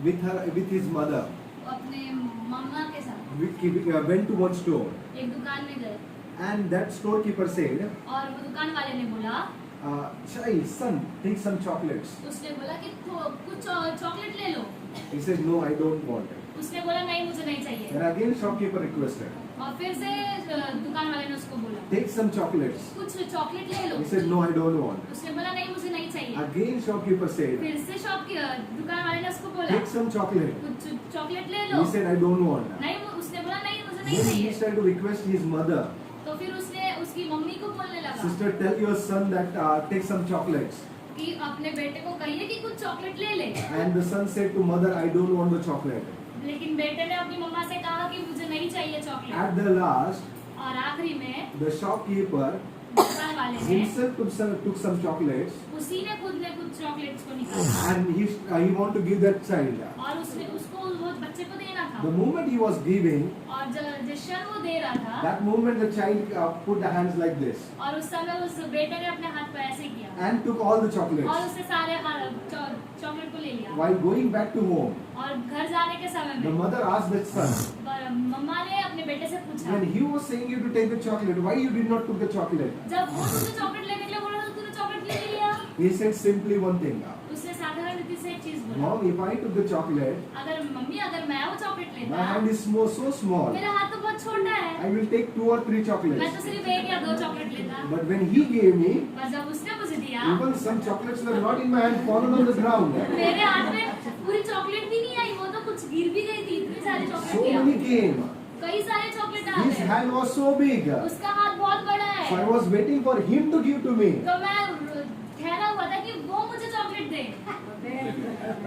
with his mother. अपने मम्मा के साथ Went to one store, एक दुकान में गए and that storekeeper said, और वो दुकान वाले ने बोला, "Child, son, take some chocolates." उसने बोला कि कुछ चॉकलेट ले लो। He said, "No, I don't want it." उसने बोला नहीं मुझे नहीं चाहिए। And again, shopkeeper requested, और फिर से दुकान वाले ने उसको बोला "Take some chocolates." कुछ चॉकलेट ले लो। He said, "No, I don't want." उसने बोला नहीं मुझे नहीं चाहिए। Again, shopkeeper said, फिर से दुकान वाले ने उसको बोला "Take some chocolate." कुछ चॉकलेट ले लो। He said, "I don't want." नहीं उसने बोला नहीं मुझे नहीं Then he चाहिए। started to request his mother, तो फिर उसने उसकी मम्मी को बोलने लगा "Sister, tell your son that take some chocolates." कि अपने बेटे को कहिए कि कुछ चॉकलेट ले ले। And the son said to mother, "I don't want the chocolate." लेकिन बेटे ने अपनी मम्मा से कहा कि मुझे नहीं चाहिए चॉकलेट। At the last, और आखिरी में the shopkeeper दुकान वाले ने himself took some chocolates, उसी ने खुद ने कुछ चॉकलेट्स को निकाला and he wanted to give that child. और उसने उसको वो बच्चे को देना था। The moment he was giving, और जिस क्षण वो दे रहा था that moment the child put the hands like this और उस समय उस बेटे ने अपने हाथ पे ऐसे किया and took all the और chocolates. उसने सारे चॉकलेट को ले लिया। While going back to home, और घर जाने के समय the में mother asked that son, मम्मा ने अपने बेटे से पूछा when he was saying you to take the chocolate, why you did not took the chocolate? जब वो तुझे चॉकलेट लेने के लिए बोला तो तूने चॉकलेट ले लिया। He said simply one thing, उसने साधारण रीति से एक चीज बोला, Mom, if I took the chocolate, अगर मैं वो चॉकलेट my लेता hand is so small, मेरा हाथ तो बहुत छोटा है, I will take 2 or 3 मैं chocolates. तो सिर्फ एक या दो चॉकलेट लेता। But when he gave me, पर जब उसने मुझे दिया even some chocolates were not in my hand, fallen on the ground. मेरे हाथ में पूरी चॉकलेट भी नहीं आई, वो तो कुछ गिर भी गई थी, इतनी सारी So चॉकलेट many came. कई सारे चॉकलेट आ His गए। hand was so big. उसका हाथ बहुत बड़ा So I है, was waiting for him to give to me. तो मैं ठहरा हुआ था कि वो मुझे chocolate they.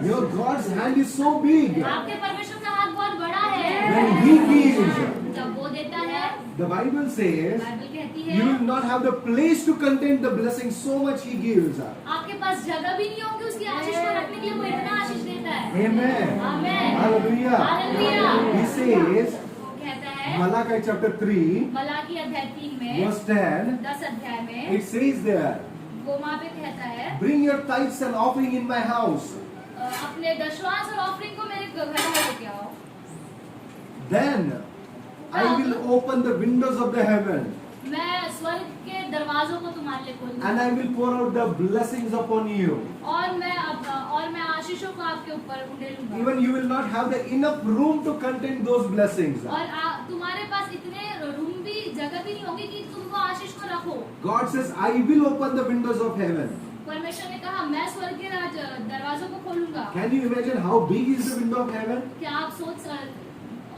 Your God's hand is so big. आपके परमेश्वर का हाथ बहुत बड़ा है। When he gives, जब वो देता है, the Bible says, बाइबल कहती you है will not have the place to contain the blessing so much he gives. आपके पास जगह भी नहीं होगी उसकी आशीष को रखने के लिए, वो इतना आशीष देता है। Amen. Amen. Hallelujah. Hallelujah. He says, वो कहता है Malachi chapter 3, मलाकी अध्याय 3 में verse 10, 10 अध्याय में it says there, वो वहाँ पे कहता है bring your tithes and offering in my house. अपने दशवांश और ऑफरिंग को मेरे घर में लेके आओ, Then I will open the windows of the heaven मैं स्वर्ग के दरवाजों को तुम्हारे लिए खोलूंगा and I will pour out the blessings upon you. और मैं आशीषों को आपके ऊपर उंडेलूंगा। Even you will not have the enough room to contain those blessings. और तुम्हारे पास इतने रूम भी जगह भी नहीं होगी कि तुम वो आशीष को रखो। God says, I will open the windows of heaven. परमेश्वर ने कहा मैं स्वर्ग के दरवाजों को खोलूंगा। Can you imagine how big is the window of heaven? क्या आप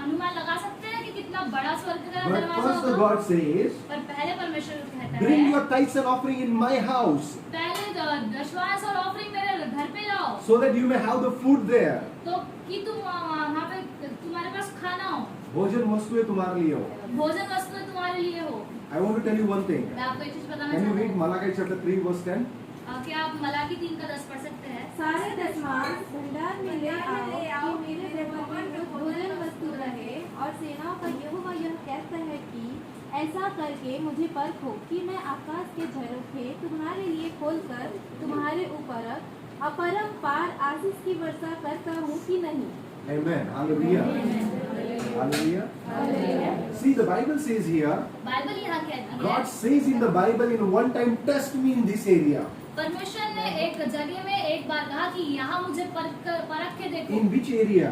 अनुमान लगा सकते हैं कि कितना बड़ा स्वर्ग का But दरवाजा first the होगा? God says, पर पहले परमेश्वर कहता bring है your tithes and offering in my house पहले दशवांश और ऑफरिंग मेरे घर पे लाओ, so that you may have the food there. तो कि तुम वहाँ पे तुम्हारे पास खाना हो, भोजन वस्तुएं तुम्हारे लिए हो. भोजन वस्तुएं तुम्हारे लिए हो। I want to tell you one thing. मैं आपको एक चीज बताना Can you चाहता read हूँ। Malachi chapter 3 verse 10? क्या आप मलाकी 3 का 10 पढ़ सकते हैं? सारे दशमांश भंडार में ले आओ कि मेरे भवन में भोजन वस्तु रहे। और सेनाओं का यहोवा यह कहता है कि ऐसा करके मुझे परखो कि मैं आकाश के झरोखे तुम्हारे लिए खोलकर तुम्हारे ऊपर अपरंपार आशीष की वर्षा करता हूँ कि नहीं। Amen. Hallelujah. Hallelujah. See, the Bible says here, Bible यहाँ कहती है, God says in the Bible in one time, test me in this area. परमेश्वर ने एक जगह में एक बार कहा कि यहाँ मुझे परख के देखो। In which area?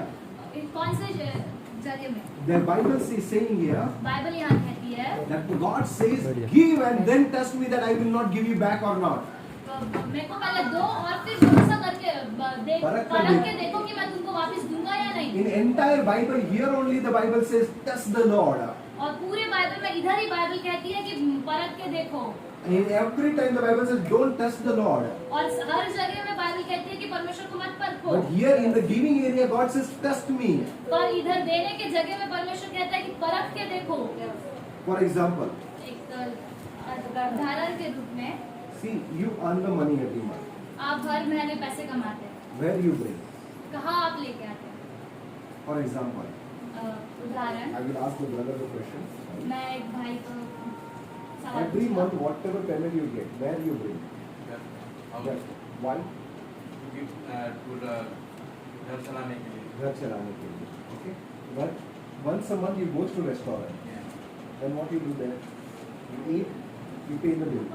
कौन से जगह में? The Bible is saying here Bible यहाँ कहती है that God says, give and then test me that I will not give you back or not. मेरे को पहले दो और फिर भरोसा करके परख के देखो कि मैं तुमको वापस दूंगा या नहीं। In entire Bible, here only the Bible says, test the Lord. और पूरे बाइबल में इधर ही बाइबल कहती है कि परख के देखो। And every time the Bible says, don't test the Lord. और हर जगह में बाइबल कहती है कि परमेश्वर को मत परखो। But here in the giving area, God says, test me. पर इधर देने के जगह में परमेश्वर कहता है कि परख के देखो। For example, एक उदाहरण के रूप में see, you earn the money every month. आप हर महीने पैसे कमाते हैं, Where you bring? कहाँ आप लेके आते हैं? For example, उदाहरण I will ask the brother the question. मैं एक भाई को सवाल Every पूछूंगा। month, whatever payment you get, where you bring? Yeah. Why? to give to the घर चलाने के लिए घर चलाने के लिए, okay. But once a month you go to restaurant, then what you do there? You eat, you pay the bill.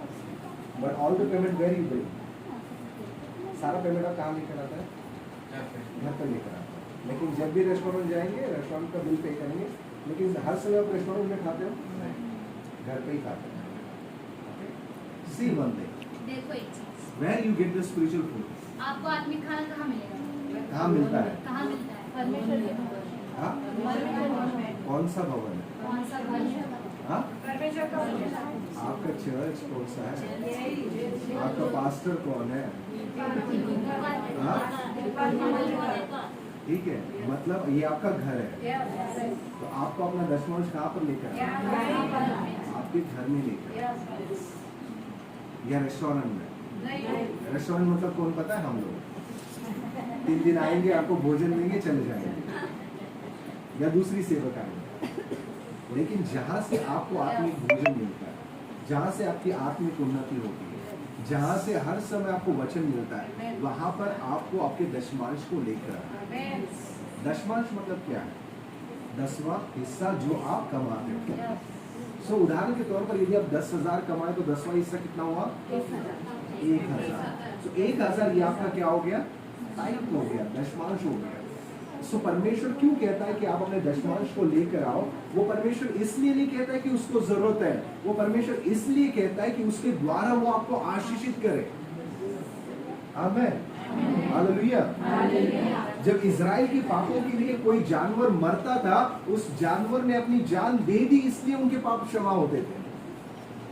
But all the payment where you pay? सारा payment आप कहाँ लेकर आता है? घर पर लेकर आता है। लेकिन जब भी रेस्टोरेंट जाएंगे, रेस्टोरेंट का बिल पे करेंगे, लेकिन हर समय आप रेस्टोरेंट में खाते हो? घर पे ही खाते हो। Okay? See one thing. देखो एक चीज, Where you get the spiritual food? आपको आत्मिक खाना कहाँ मिलेगा? कहाँ मिलता है? कहाँ मिलता है? परमेश्वर के भवन। हाँ? कौन सा भवन है? कौन सा भवन? हाँ? परमेश्वर का भवन। आपका चर्च कौन सा है? आपका पास्टर कौन है? हाँ? ठीक है, मतलब ये आपका घर है, तो आपको अपना दशमांश कहाँ पर लेकर आना? आपके घर में लेकर आना। या रेस्टोरेंट में? रेस्टोरेंट मतलब कौन पता है? हम लोग 3 दिन आएंगे, आपको भोजन देंगे, चले जाएंगे, या दूसरी सेवक आएंगे। लेकिन जहाँ से आपको आत्मिक भोजन मिलता है, जहाँ से आपकी आत्मिक उन्नति होती है, जहाँ से हर समय आपको वचन मिलता है, वहाँ पर आपको आपके दशमांश को लेकर आना। दशमांश मतलब क्या है? 10वां हिस्सा जो आप कमाते हो। सो उदाहरण के तौर पर यदि आप 10,000 कमाए तो 10वां हिस्सा कितना हुआ? 1,000। तो 1,000 ये आपका क्या हो गया? टाइप हो गया, दशमांश हो गया। सो परमेश्वर क्यों कहता है कि आप अपने दशमांश को लेकर आओ? वो परमेश्वर इसलिए नहीं कहता है कि उसको जरूरत है, वो परमेश्वर इसलिए कहता है कि उसके द्वारा वो आपको आशीषित करे। आमीन, हालेलुया। जब इजराइल के पापों के लिए कोई जानवर मरता था, उस जानवर ने अपनी जान दे दी, इसलिए उनके पाप क्षमा होते थे,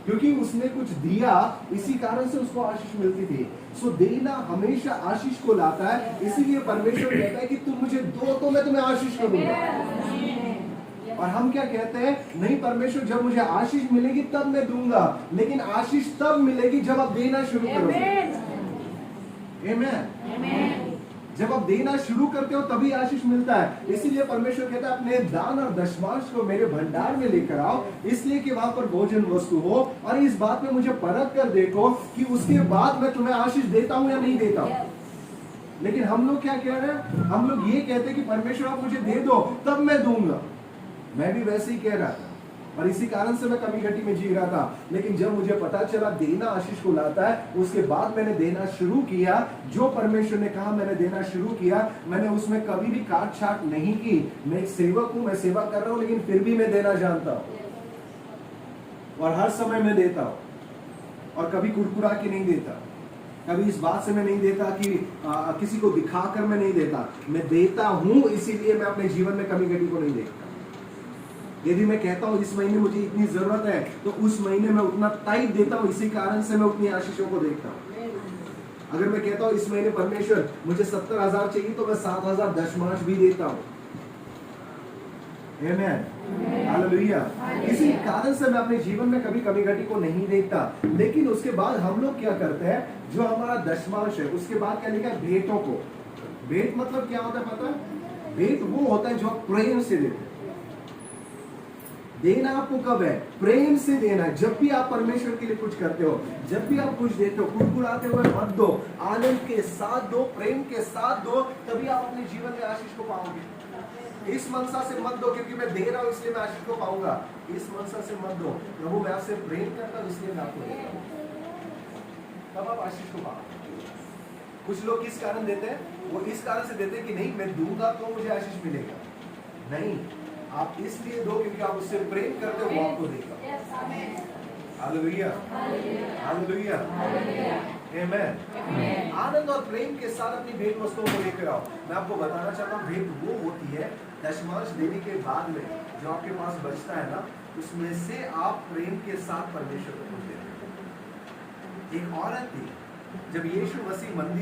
क्योंकि उसने कुछ दिया, इसी कारण से उसको आशीष मिलती थी। सो देना हमेशा आशीष को लाता है, इसीलिए परमेश्वर कहता है कि तुम मुझे दो तो मैं तुम्हें आशीष करूंगा। और हम क्या कहते हैं? नहीं परमेश्वर, जब मुझे आशीष मिलेगी तब मैं दूंगा, लेकिन आशीष तब मिलेगी जब आप देना शुरू करोगे। आमीन। जब आप देना शुरू करते हो तभी आशीष मिलता है। इसीलिए परमेश्वर कहता है अपने दान और दशमांश को मेरे भंडार में लेकर आओ, इसलिए कि वहां पर भोजन वस्तु हो, और इस बात में मुझे परख कर देखो कि उसके बाद मैं तुम्हें आशीष देता हूं या नहीं देता हूं। लेकिन हम लोग क्या कह रहे हैं? हम लोग ये कहते हैं कि परमेश्वर आप मुझे दे दो तब मैं दूंगा। मैं भी वैसे ही कह रहा था, और इसी कारण से मैं कमी घटी में जी रहा था। लेकिन जब मुझे पता चला देना आशीष को लाता है, उसके बाद मैंने देना शुरू किया। जो परमेश्वर ने कहा मैंने देना शुरू किया, मैंने उसमें कभी भी काट छाट नहीं की। मैं एक सेवक हूं, मैं सेवा कर रहा हूं, लेकिन फिर भी मैं देना जानता हूं, और हर समय मैं देता हूं, और कभी कुरकुरा के नहीं देता। कभी इस बात से मैं नहीं देता कि किसी को दिखाकर मैं नहीं देता। मैं देता हूं, इसीलिए मैं अपने जीवन में कमी घटी को नहीं देखता। यदि मैं कहता हूं इस महीने मुझे इतनी जरूरत है, तो उस महीने में उतना टाइप देता हूं, इसी कारण से मैं उतनी आशीषों को देखता हूं। अगर मैं कहता हूं इस महीने परमेश्वर मुझे 70,000 चाहिए, तो मैं 7,000 दशमांश भी देता हूं। आमीन, हालेलुया। इसी कारण से मैं अपने जीवन में कभी कमी घटी को नहीं देखता। लेकिन उसके बाद हम लोग क्या करते हैं? जो हमारा दशमांश है, उसके बाद क्या लिखा है? भेंटों को। भेंट मतलब क्या होता है पता है? भेंट वो होता है जो आप प्रेम से देते हैं। देना आपको कब है? प्रेम से देना। जब भी आप परमेश्वर के लिए कुछ करते हो, जब भी आप कुछ देते हो, कुड़कुड़ाते हुए मत दो, आनंद के साथ दो, प्रेम के साथ दो, तभी आप अपने जीवन में आशीष को पाओगे। इस मनसा से मत दो क्योंकि मैं दे रहा हूं इसलिए मैं आशीष को पाऊंगा। इस मनसा से मत दो, प्रभु मैं आपसे प्रेम करता हूं इसलिए मैं आपको देता हूं, तब आप आशीष को पाओगे। कुछ लोग किस कारण देते हैं? वो इस कारण से देते हैं कि नहीं मैं दूंगा तो मुझे आशीष मिलेगा। नहीं, आप इसलिए दो क्योंकि आप उससे प्रेम करते हो, वो आपको देगा। हालेलुया, हालेलुया, आमीन। आनंद और प्रेम के साथ अपनी भेंट वस्तुओं को लेकर आओ। मैं आपको बताना चाहता हूँ, भेंट वो होती है दशमांश देने के बाद में जो आपके पास बचता है ना, उसमें से आप प्रेम के साथ परमेश्वर को देते हैं। एक औरत थी, जब यीशु मसीह मंदिर